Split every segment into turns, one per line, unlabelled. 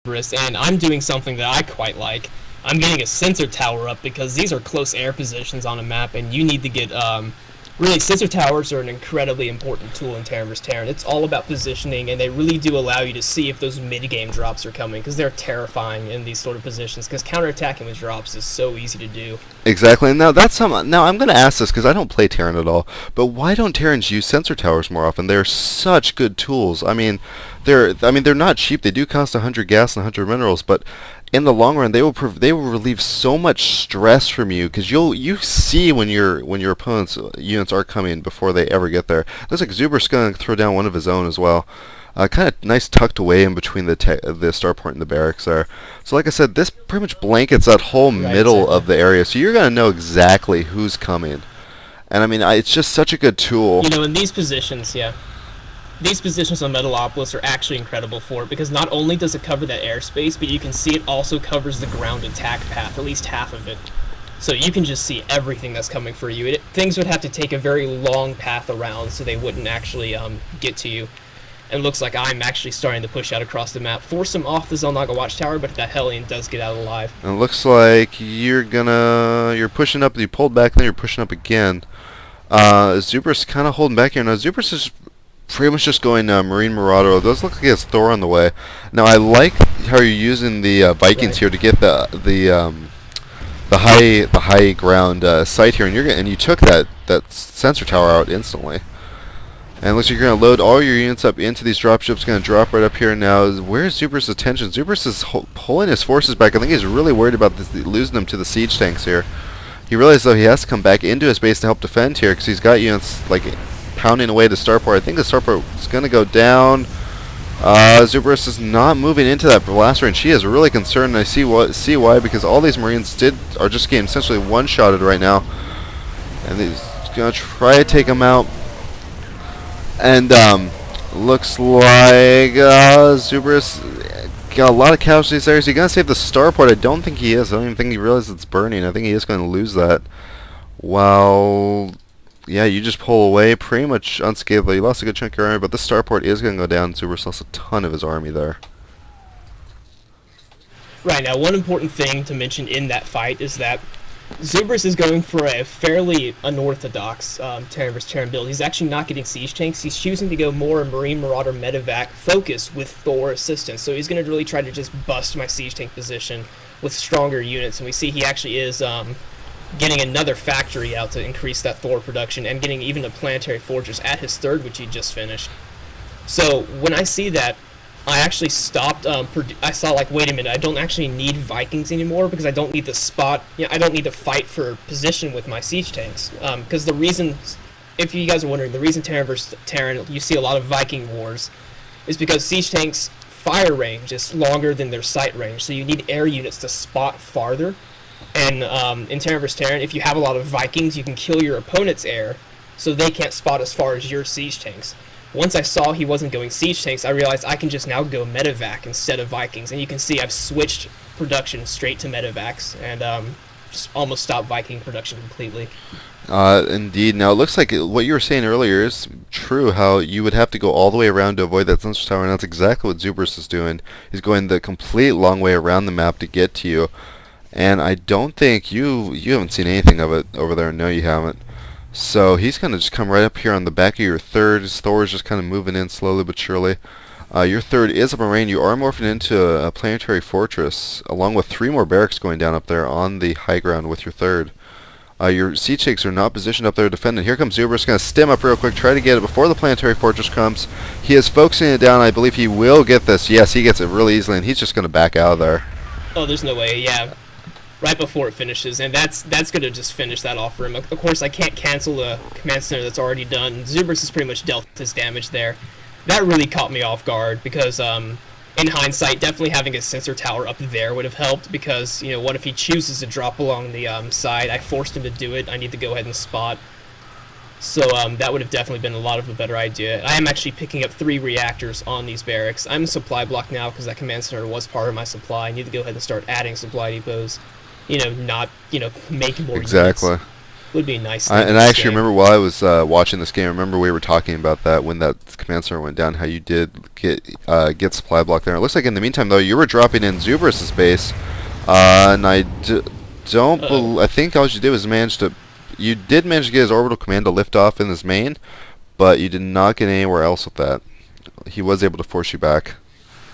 and I'm doing something that I quite like. I'm getting a sensor tower up because these are close air positions on a map, and you need to get really, sensor towers are an incredibly important tool in Terran vs. Terran. It's all about positioning, and they really do allow you to see if those mid-game drops are coming, because they're terrifying in these sort of positions, because counterattacking with drops is so easy to do.
Exactly. And now that's some. Now I'm going to ask this because I don't play Terran at all. But why don't Terrans use sensor towers more often? They're such good tools. They're not cheap. They do cost 100 gas and 100 minerals, but in the long run, they will relieve so much stress from you because you see when your opponent's units are coming before they ever get there. Looks like Zubrus going to throw down one of his own as well. Kind of nice tucked away in between the starport and the barracks there. So like I said, this pretty much blankets that whole middle of the area. So you're going to know exactly who's coming. And I mean, it's just such a good tool.
You know, in these positions, yeah. These positions on Metalopolis are actually incredible for it, because not only does it cover that airspace, but you can see it also covers the ground attack path, at least half of it. So you can just see everything that's coming for you. Things would have to take a very long path around so they wouldn't actually get to you. And it looks like I'm actually starting to push out across the map. Force him off the Zelnaga Watchtower, but that Hellion does get out alive.
And it looks like you're pushing up, you pulled back, then you're pushing up again. Zubrus kind of holding back here. Now Zubrus is pretty much just going Marine Marauder. It does look like he has Thor on the way. Now I like how you're using the Vikings here to get the high ground site here, and you took that sensor tower out instantly. And it looks like you're going to load all your units up into these dropships. Going to drop right up here now. Where's Zubrus' attention? Zubrus is pulling his forces back. I think he's really worried about losing them to the siege tanks here. He realizes though he has to come back into his base to help defend here because he's got units like pounding away to starport. I think the starport is going to go down. Zubrus is not moving into that blast range. She is really concerned, and I see why, because all these Marines are just getting essentially one-shotted right now. And he's going to try to take him out. And looks like Zubrus got a lot of casualties there. Is he going to save the starport? I don't think he is. I don't even think he realizes it's burning. I think he is going to lose that. Well, yeah, you just pull away pretty much unscathed. You lost a good chunk of your army, but the starport is going to go down. Zubrus lost a ton of his army there.
Right, now one important thing to mention in that fight is that Zubrus is going for a fairly unorthodox Terran vs. Terran build. He's actually not getting siege tanks. He's choosing to go more Marine Marauder Medevac focused with Thor assistance. So he's going to really try to just bust my siege tank position with stronger units. And we see he actually is getting another factory out to increase that Thor production, and getting even a planetary fortress at his third, which he just finished. So when I see that, I actually stopped. I saw, like, wait a minute, I don't actually need Vikings anymore because I don't need the spot. I don't need to fight for position with my siege tanks. Because the reason, if you guys are wondering, the reason Terran vs. Terran you see a lot of Viking wars is because siege tanks' fire range is longer than their sight range, so you need air units to spot farther. And in Terran vs. Terran, if you have a lot of Vikings, you can kill your opponent's air, so they can't spot as far as your siege tanks. Once I saw he wasn't going siege tanks, I realized I can just now go medevac instead of Vikings. And you can see I've switched production straight to medevacs, and just almost stopped Viking production completely.
Indeed. Now, it looks like what you were saying earlier is true, how you would have to go all the way around to avoid that sensor tower, and that's exactly what Zubrus is doing. He's going the complete long way around the map to get to you. And I don't think you haven't seen anything of it over there. No, you haven't. So he's going to just come right up here on the back of your third. His Thor is just kind of moving in slowly but surely. Your third is up in range. You are morphing into a planetary fortress, along with 3 more barracks going down up there on the high ground with your third. Your siege tanks are not positioned up there defending. Here comes Zubrus, going to stem up real quick, try to get it before the planetary fortress comes. He is focusing it down. I believe he will get this. Yes, he gets it really easily, and he's just going to back out of there.
Oh, there's no way, yeah. Right before it finishes, and that's going to just finish that off for him. Of course, I can't cancel the command center that's already done. Zubrus has pretty much dealt his damage there. That really caught me off guard, because in hindsight, definitely having a sensor tower up there would have helped, because, you know, what if he chooses to drop along the side? I forced him to do it. I need to go ahead and spot. So that would have definitely been a better idea. I am actually picking up 3 reactors on these barracks. I'm a supply block now because that command center was part of my supply. I need to go ahead and start adding supply depots. You know, not, you know, make more
exactly.
units. Would be a nice thing
And I actually remember while I was watching this game, I remember we were talking about that when that command center went down, how you did get supply block there. It looks like in the meantime, though, you were dropping in Zubrus's base, and I think all you did was you did manage to get his orbital command to lift off in his main, but you did not get anywhere else with that. He was able to force you back.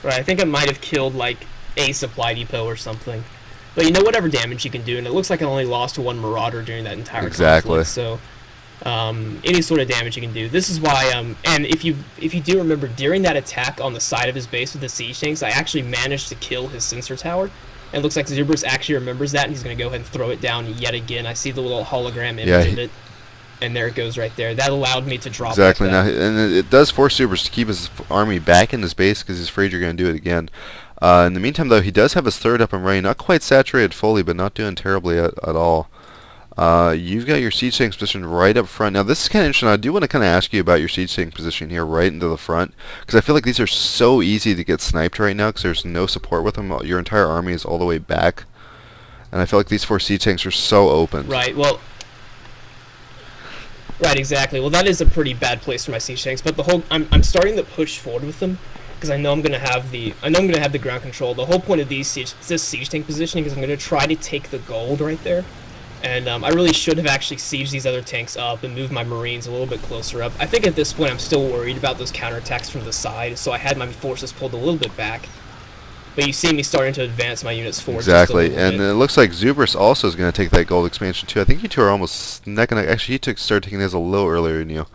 Right, I think it might have killed, like, a supply depot or something. But you know, whatever damage you can do, and it looks like I only lost to one Marauder during that entire conflict, so any sort of damage you can do. This is why, and if you do remember, during that attack on the side of his base with the siege tanks, I actually managed to kill his sensor tower. And it looks like Zubrus actually remembers that, and he's going to go ahead and throw it down yet again. I see the little hologram image of it, and there it goes right there. That allowed me to drop
exactly. Now, and it does force Zubrus to keep his army back in his base because he's afraid you're going to do it again. In the meantime, though, he does have his third up and running. Not quite saturated fully, but not doing terribly at all. You've got your siege tanks positioned right up front. Now, this is kind of interesting. I do want to kind of ask you about your siege tank position here right into the front, because I feel like these are so easy to get sniped right now because there's no support with them. Your entire army is all the way back. And I feel like these 4 siege tanks are so open.
Right, well... Right, exactly. Well, that is a pretty bad place for my siege tanks, but the whole... I'm starting to push forward with them, because I know I'm gonna have the ground control. The whole point of this siege tank positioning is I'm gonna try to take the gold right there, and I really should have actually sieged these other tanks up and moved my Marines a little bit closer up. I think at this point I'm still worried about those counterattacks from the side, so I had my forces pulled a little bit back. But you see me starting to advance my units forward.
Exactly, and it looks like Zubrus also is going to take that gold expansion too. I think you two are almost neck and neck. Actually, he started taking his a little earlier than you.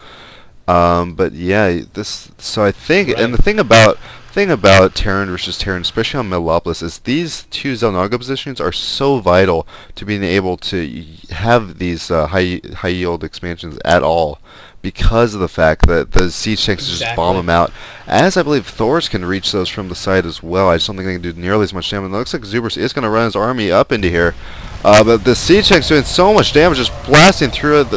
But yeah, so I think, right. And the thing about Terran versus Terran, especially on Metalopolis, is these two Zelnaga positions are so vital to being able to have these high yield expansions at all, because of the fact that the siege tanks just bomb them out. As I believe Thors can reach those from the side as well. I just don't think they can do nearly as much damage. It looks like Zubrus is going to run his army up into here. But the siege tank's doing so much damage, just blasting through it.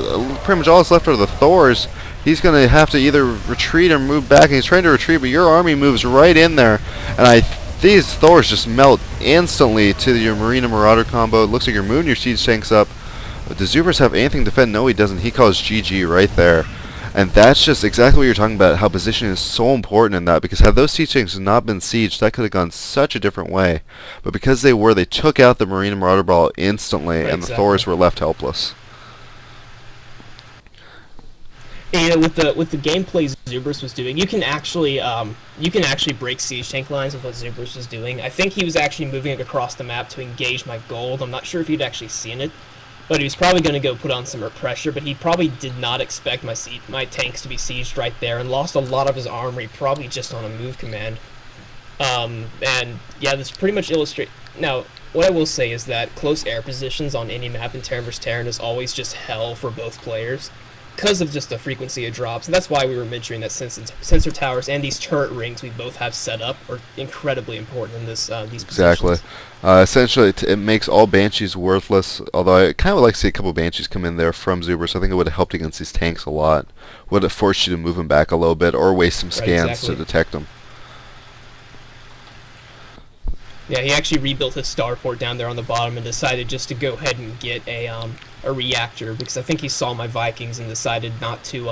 Pretty much all that's left are the Thors. He's going to have to either retreat or move back, and he's trying to retreat, but your army moves right in there. And these Thors just melt instantly to your Marine and Marauder combo. It looks like you're moving your siege tanks up. Does Zubrus have anything to defend? No, he doesn't. He calls GG right there. And that's just exactly what you're talking about, how positioning is so important in that, because had those siege tanks not been sieged, that could have gone such a different way. But because they took out the Marine and Marauder ball instantly, right, and the Thors were left helpless.
And with the gameplay Zubrus was doing, you can actually break siege tank lines with what Zubrus was doing. I think he was actually moving it across the map to engage my gold. I'm not sure if he'd actually seen it, but he was probably going to go put on some more pressure. But he probably did not expect my tanks to be sieged right there, and lost a lot of his armory probably just on a move command. And yeah, this pretty much illustrates. Now, what I will say is that close air positions on any map in Terran vs. Terran is always just hell for both players, because of just the frequency of drops. And that's why we were mentioning that sensor towers and these turret rings we both have set up are incredibly important in this these positions.
Exactly. Essentially, it makes all Banshees worthless, although I kind of would like to see a couple Banshees come in there from Zubrus. I think it would have helped against these tanks a lot. Would have forced you to move them back a little bit, or waste some scans to detect them.
Yeah, he actually rebuilt his starport down there on the bottom and decided just to go ahead and get a reactor, because I think he saw my Vikings and decided not to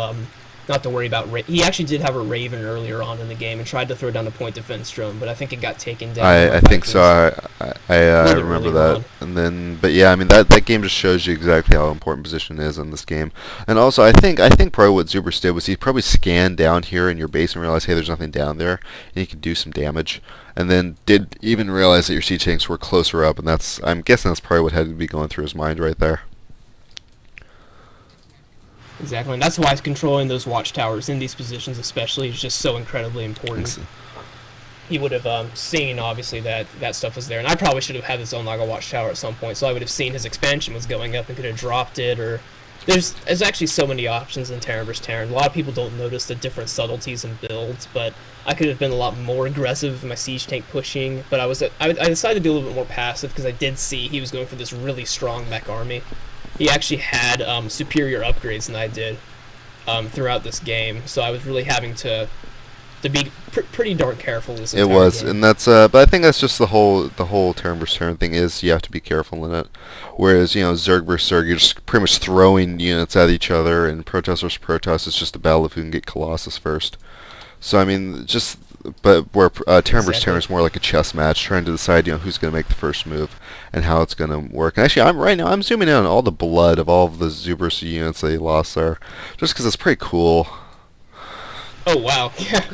worry about. He actually did have a Raven earlier on in the game and tried to throw down a point defense drone, but I think it got taken down.
I think so. I remember that. And then, but yeah, I mean that game just shows you exactly how important position is in this game. And also, I think probably what Zubrus did was he probably scanned down here in your base and realized, hey, there's nothing down there, and he could do some damage. And then did even realize that your siege tanks were closer up, and I'm guessing that's probably what had to be going through his mind right there.
Exactly, and that's why controlling those watchtowers in these positions especially is just so incredibly important. He would have seen, obviously, that stuff was there, and I probably should have had this Zelnaga watchtower at some point, so I would have seen his expansion was going up and could have dropped it, or... There's actually so many options in Terran vs. Terran. A lot of people don't notice the different subtleties and builds, but I could have been a lot more aggressive in my siege tank pushing, but I decided to be a little bit more passive because I did see he was going for this really strong mech army. He actually had superior upgrades than I did throughout this game, so I was really having to to be pretty darn careful this
It
entire
was,
game.
and that's but I think that's just the whole turn versus turn thing is you have to be careful in it. Whereas Zerg versus Zerg, you're just pretty much throwing units at each other, and Protoss versus Protoss is just a battle of who can get Colossus first. So I mean, but where turn versus turn is more like a chess match, trying to decide who's going to make the first move and how it's going to work. And actually, I'm zooming in on all the blood of all of the Zubrus units they lost there, just because it's pretty cool.
Oh wow, yeah.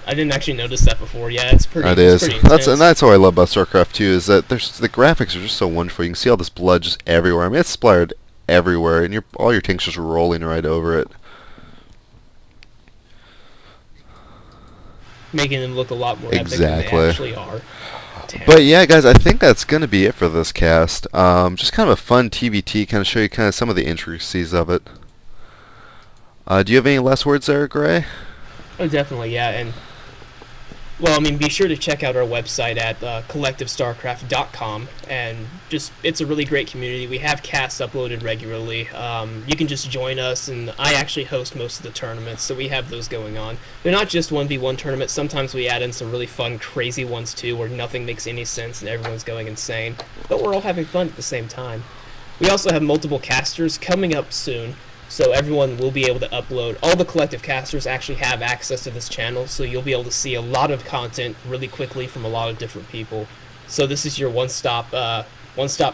I didn't actually notice that before. Yeah, it's pretty.
That
It's
is.
pretty intense.
That's what I love about StarCraft 2 is that the graphics are just so wonderful. You can see all this blood just everywhere. I mean, it's splattered everywhere, and all your tanks just rolling right over it.
Making them look a lot more epic than they actually are. Damn.
But yeah, guys, I think that's going to be it for this cast. Just kind of a fun TBT, kind of show you kind of some of the intricacies of it. Do you have any last words there, Gray?
Oh, definitely, yeah. And well, I mean, be sure to check out our website at collectivestarcraft.com, and it's a really great community. We have casts uploaded regularly. You can just join us, and I actually host most of the tournaments, so we have those going on. They're not just 1v1 tournaments. Sometimes we add in some really fun, crazy ones too, where nothing makes any sense and everyone's going insane, but we're all having fun at the same time. We also have multiple casters coming up soon. So everyone will be able to upload. All the collective casters actually have access to this channel, so you'll be able to see a lot of content really quickly from a lot of different people. So this is your one-stop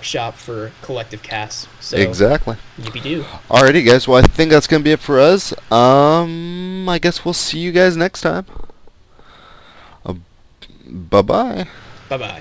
shop for collective casts. So
Exactly.
yippee-doo.
Alrighty, guys. Well, I think that's going to be it for us. I guess we'll see you guys next time. Bye-bye.
Bye-bye.